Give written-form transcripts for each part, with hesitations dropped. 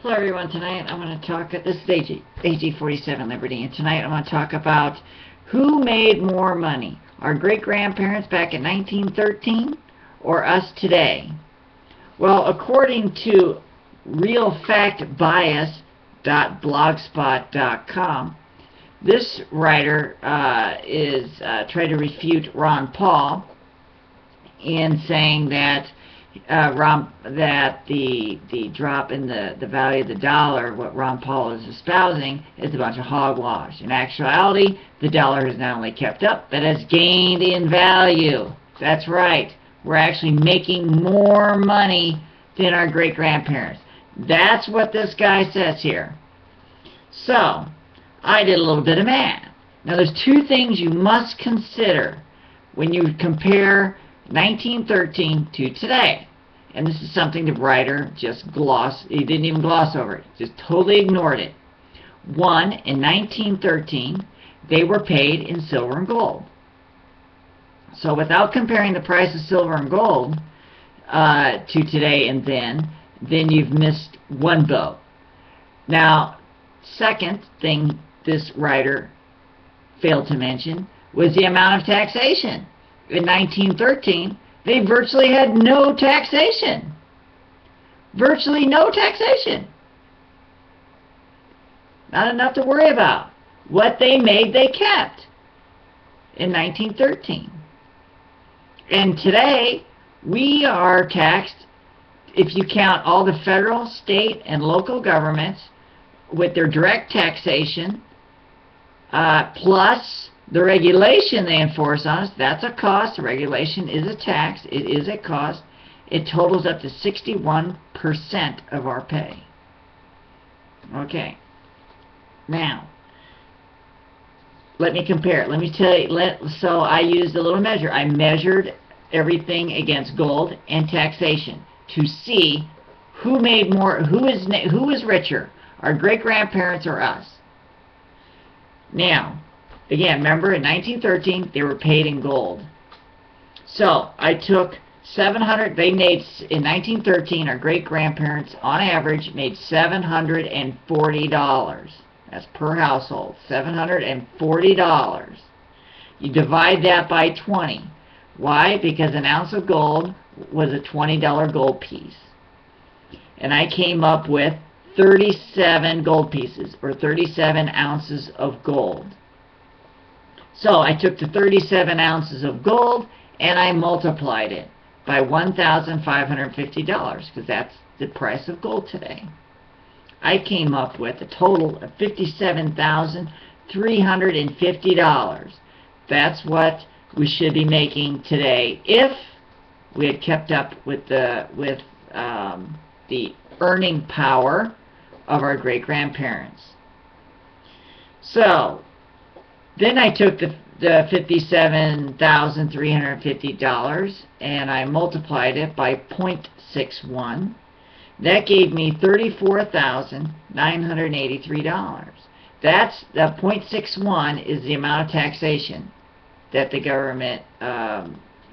Hello everyone, tonight I'm going to talk, this is AG47 Liberty, and tonight I'm going to talk about who made more money, our great-grandparents back in 1913 or us today. Well, according to realfactbias.blogspot.com, this writer is trying to refute Ron Paul in saying that the drop in the value of the dollar, what Ron Paul is espousing, is a bunch of hogwash. In actuality, the dollar has not only kept up, but has gained in value. That's right. We're actually making more money than our great-grandparents. That's what this guy says here. So, I did a little bit of math. Now, there's two things you must consider when you compare 1913 to today. And this is something the writer he didn't even gloss over it, just totally ignored it. One, in 1913, they were paid in silver and gold. So without comparing the price of silver and gold to today and then you've missed one boat. Now, second thing this writer failed to mention was the amount of taxation. In 1913, they virtually had no taxation. Virtually no taxation. Not enough to worry about. What they made, they kept in 1913. And today, we are taxed, if you count all the federal, state, and local governments with their direct taxation, plus the regulation they enforce on us. That's a cost. The regulation is a tax. It is a cost. It totals up to 61% of our pay. Okay. Now, let me compare it. Let me tell you. So I used a little measure. I measured everything against gold and taxation to see who made more, who is richer, our great-grandparents or us. Now, again, remember, in 1913, they were paid in gold. So, I took 700, in 1913, our great-grandparents, on average, made $740. That's per household, $740. You divide that by 20. Why? Because an ounce of gold was a $20 gold piece. And I came up with 37 gold pieces, or 37 ounces of gold. So I took the 37 ounces of gold and I multiplied it by $1,550 because that's the price of gold today. I came up with a total of $57,350. That's what we should be making today if we had kept up with the earning power of our great-grandparents. So then I took the $57,350 and I multiplied it by 0.61. That gave me $34,983. That's the 0.61 is the amount of taxation that the government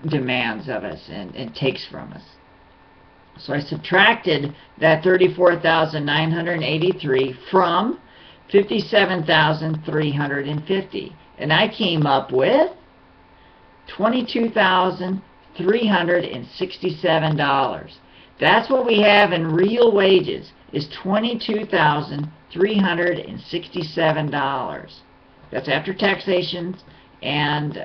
demands of us and takes from us. So I subtracted that $34,983 from $57,350, and I came up with $22,367. That's what we have in real wages, is $22,367. That's after taxations and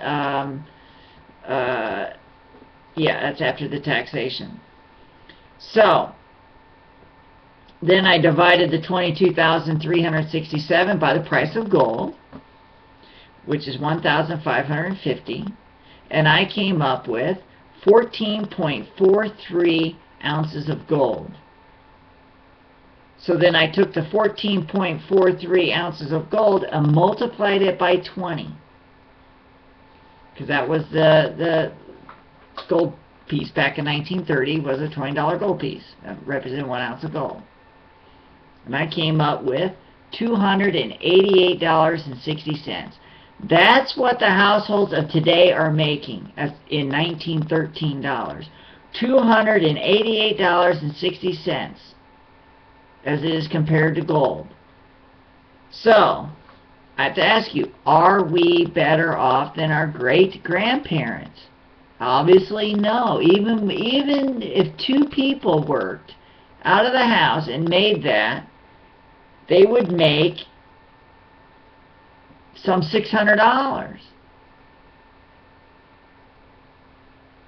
that's after the taxation. So then I divided the $22,367 by the price of gold, which is $1,550, and I came up with 14.43 ounces of gold. So then I took the 14.43 ounces of gold and multiplied it by 20, because that was the gold piece back in 1930 was a $20 gold piece. That represented 1 ounce of gold. And I came up with $288.60. That's what the households of today are making in 1913 dollars. $288.60. as it is compared to gold. So, I have to ask you, are we better off than our great-grandparents? Obviously, no. Even if two people worked out of the house and made that, they would make some $600.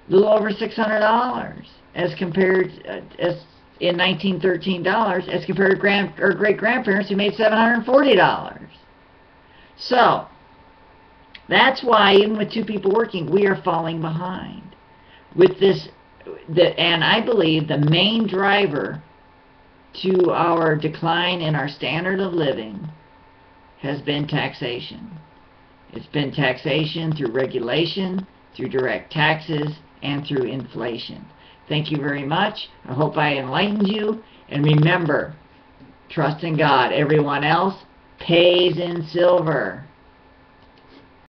A little over $600 as compared as in 1913 dollars as compared to great-grandparents who made $740. So that's why even with two people working, we are falling behind with this. And I believe the main driver to our decline in our standard of living has been taxation. It's been taxation through regulation, through direct taxes, and through inflation. Thank you very much. I hope I enlightened you. And remember, trust in God. Everyone else pays in silver.